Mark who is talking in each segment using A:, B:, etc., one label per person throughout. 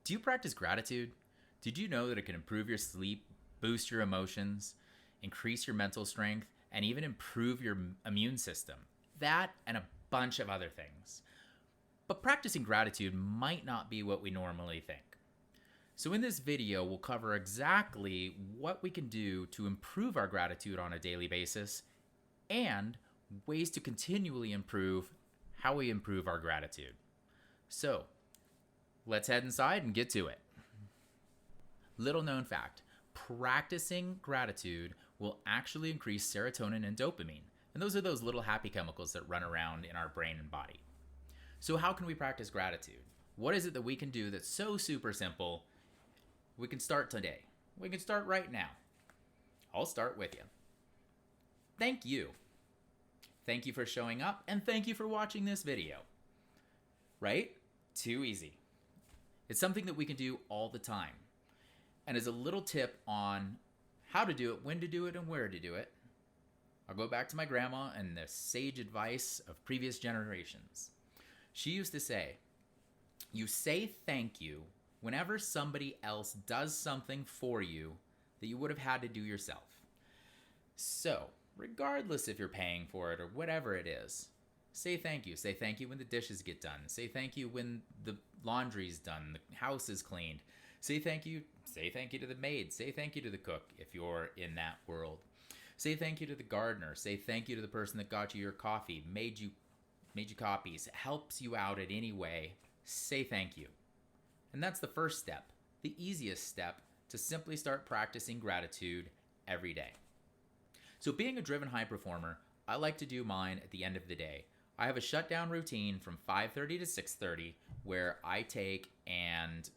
A: Do you practice gratitude? Did you know that it can improve your sleep, boost your emotions, increase your mental strength, and even improve your immune system? That and a bunch of other things. But practicing gratitude might not be what we normally think. So, in this video, we'll cover exactly what we can do to improve our gratitude on a daily basis and ways to continually improve how we improve our gratitude. So, let's head inside and get to it. Little known fact, practicing gratitude will actually increase serotonin and dopamine. And those are those little happy chemicals that run around in our brain and body. So, how can we practice gratitude? What is it that we can do that's so super simple? We can start today. We can start right now. I'll start with you. Thank you. Thank you for showing up, and thank you for watching this video. Right? Too easy. It's something that we can do all the time. And as a little tip on how to do it, when to do it, and where to do it, I'll go back to my grandma and the sage advice of previous generations. She used to say, you say thank you whenever somebody else does something for you that you would have had to do yourself. So, regardless if you're paying for it or whatever it is, say thank you. Say thank you when the dishes get done. Say thank you when the laundry's done, the house is cleaned. Say thank you to the maid. Say thank you to the cook if you're in that world. Say thank you to the gardener. Say thank you to the person that got you your coffee, made you copies, helps you out in any way. Say thank you. And that's the first step, the easiest step to simply start practicing gratitude every day. So being a driven high performer, I like to do mine at the end of the day. I have a shutdown routine from 5:30 to 6:30 where I take and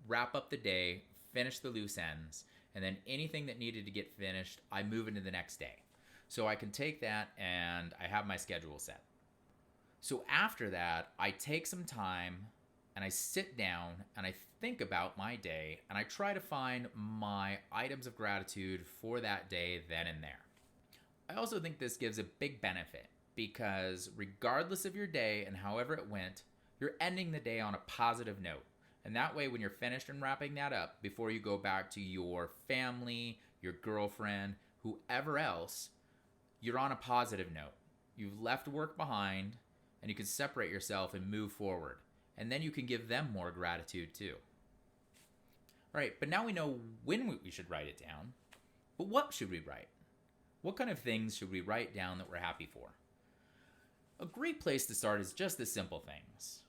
A: wrap up the day, finish the loose ends, and then anything that needed to get finished, I move into the next day. So I can take that and I have my schedule set. So after that, I take some time and I sit down and I think about my day and I try to find my items of gratitude for that day then and there. I also think this gives a big benefit because regardless of your day and however it went, you're ending the day on a positive note. And that way, when you're finished and wrapping that up, before you go back to your family, your girlfriend, whoever else, you're on a positive note. You've left work behind and you can separate yourself and move forward. And then you can give them more gratitude too. All right, but now we know when we should write it down. But what should we write? What kind of things should we write down that we're happy for? A great place to start is just the simple things.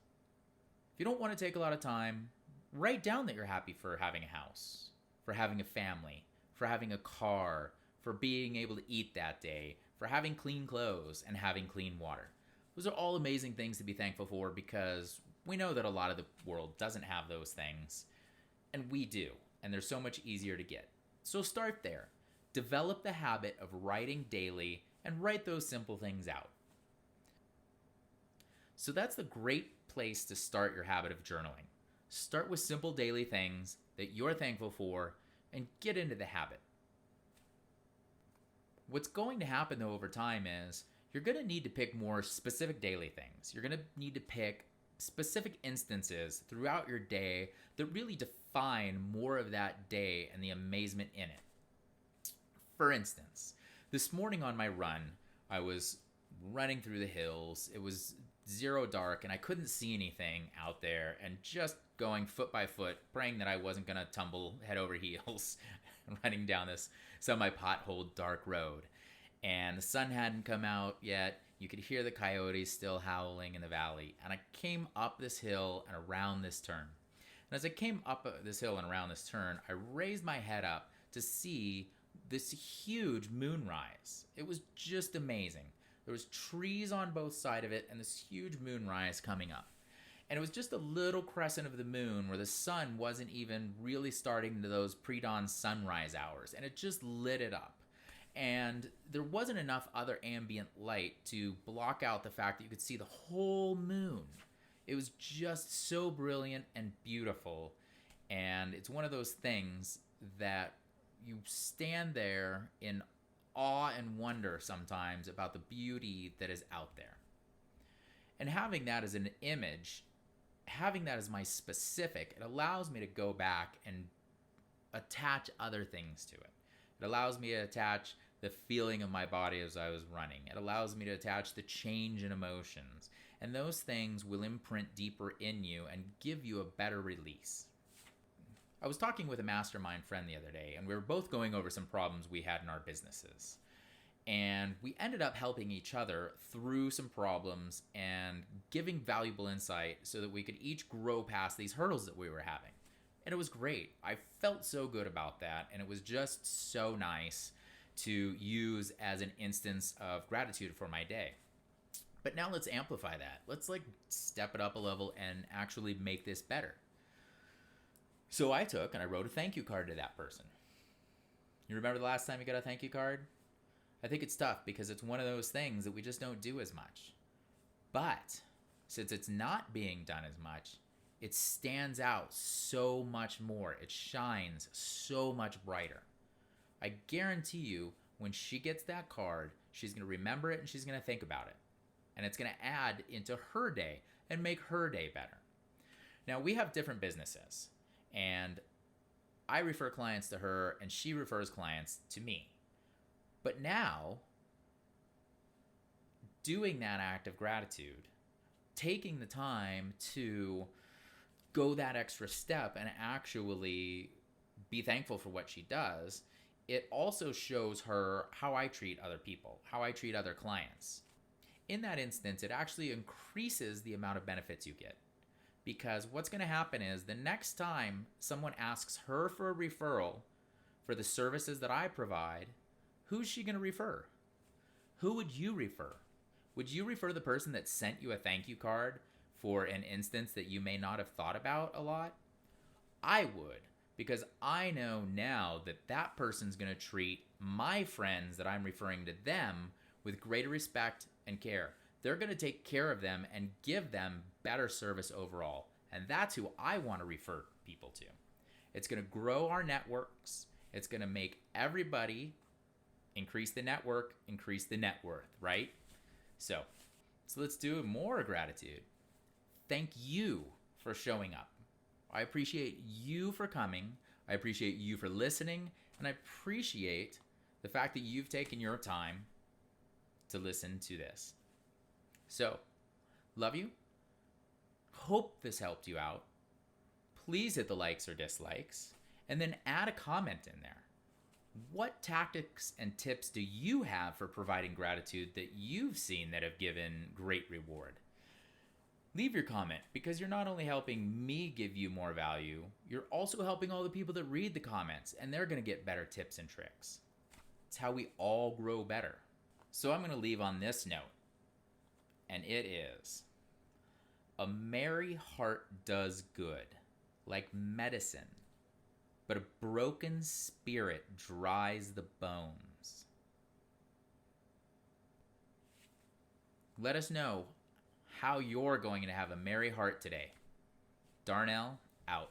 A: If you don't want to take a lot of time, write down that you're happy for having a house, for having a family, for having a car, for being able to eat that day, for having clean clothes and having clean water. Those are all amazing things to be thankful for because we know that a lot of the world doesn't have those things, and we do, and they're so much easier to get. So start there. Develop the habit of writing daily and write those simple things out. So that's the great place to start your habit of journaling. Start with simple daily things that you're thankful for and get into the habit. What's going to happen though over time is you're going to need to pick more specific daily things. You're going to need to pick specific instances throughout your day that really define more of that day and the amazement in it. For instance, this morning on my run, I was running through the hills. It was zero dark and I couldn't see anything out there and just going foot by foot, praying that I wasn't going to tumble head over heels running down this semi-potholed dark road. And the sun hadn't come out yet. You could hear the coyotes still howling in the valley. And I came up this hill and around this turn. And as I came up this hill and around this turn, I raised my head up to see this huge moonrise. It was just amazing. There was trees on both sides of it and this huge moonrise coming up. And it was just a little crescent of the moon where the sun wasn't even really starting to those pre-dawn sunrise hours. And it just lit it up. And there wasn't enough other ambient light to block out the fact that you could see the whole moon. It was just so brilliant and beautiful. And it's one of those things that you stand there in awe and wonder sometimes about the beauty that is out there. And having that as an image having that as my specific, it allows me to go back and attach other things to it. It allows me to attach the feeling of my body as I was running. It allows me to attach the change in emotions. And those things will imprint deeper in you and give you a better release. I was talking with a mastermind friend the other day, and we were both going over some problems we had in our businesses. And we ended up helping each other through some problems and giving valuable insight so that we could each grow past these hurdles that we were having. And it was great. I felt so good about that, and it was just so nice to use as an instance of gratitude for my day. But now let's amplify that. Let's step it up a level and actually make this better. So I took and I wrote a thank you card to that person. You remember the last time you got a thank you card? I think it's tough because it's one of those things that we just don't do as much. But since it's not being done as much, it stands out so much more. It shines so much brighter. I guarantee you, when she gets that card, she's going to remember it and she's going to think about it. And it's going to add into her day and make her day better. Now, we have different businesses, and I refer clients to her and she refers clients to me. But now, doing that act of gratitude, taking the time to go that extra step and actually be thankful for what she does, it also shows her how I treat other people, how I treat other clients. In that instance, it actually increases the amount of benefits you get. Because what's going to happen is the next time someone asks her for a referral for the services that I provide, who's she going to refer? Who would you refer? Would you refer the person that sent you a thank you card for an instance that you may not have thought about a lot? I would, because I know now that that person's going to treat my friends that I'm referring to them with greater respect and care. They're going to take care of them and give them better service overall. And that's who I want to refer people to. It's going to grow our networks. It's going to make everybody increase the network, increase the net worth, right? So let's do more gratitude. Thank you for showing up. I appreciate you for coming. I appreciate you for listening. And I appreciate the fact that you've taken your time to listen to this. So, love you. Hope this helped you out. Please hit the likes or dislikes, and then add a comment in there. What tactics and tips do you have for providing gratitude that you've seen that have given great reward? Leave your comment, because you're not only helping me give you more value, you're also helping all the people that read the comments, and they're going to get better tips and tricks. It's how we all grow better. So I'm going to leave on this note. And it is, a merry heart does good, like medicine, but a broken spirit dries the bones. Let us know how you're going to have a merry heart today. Darnell, out.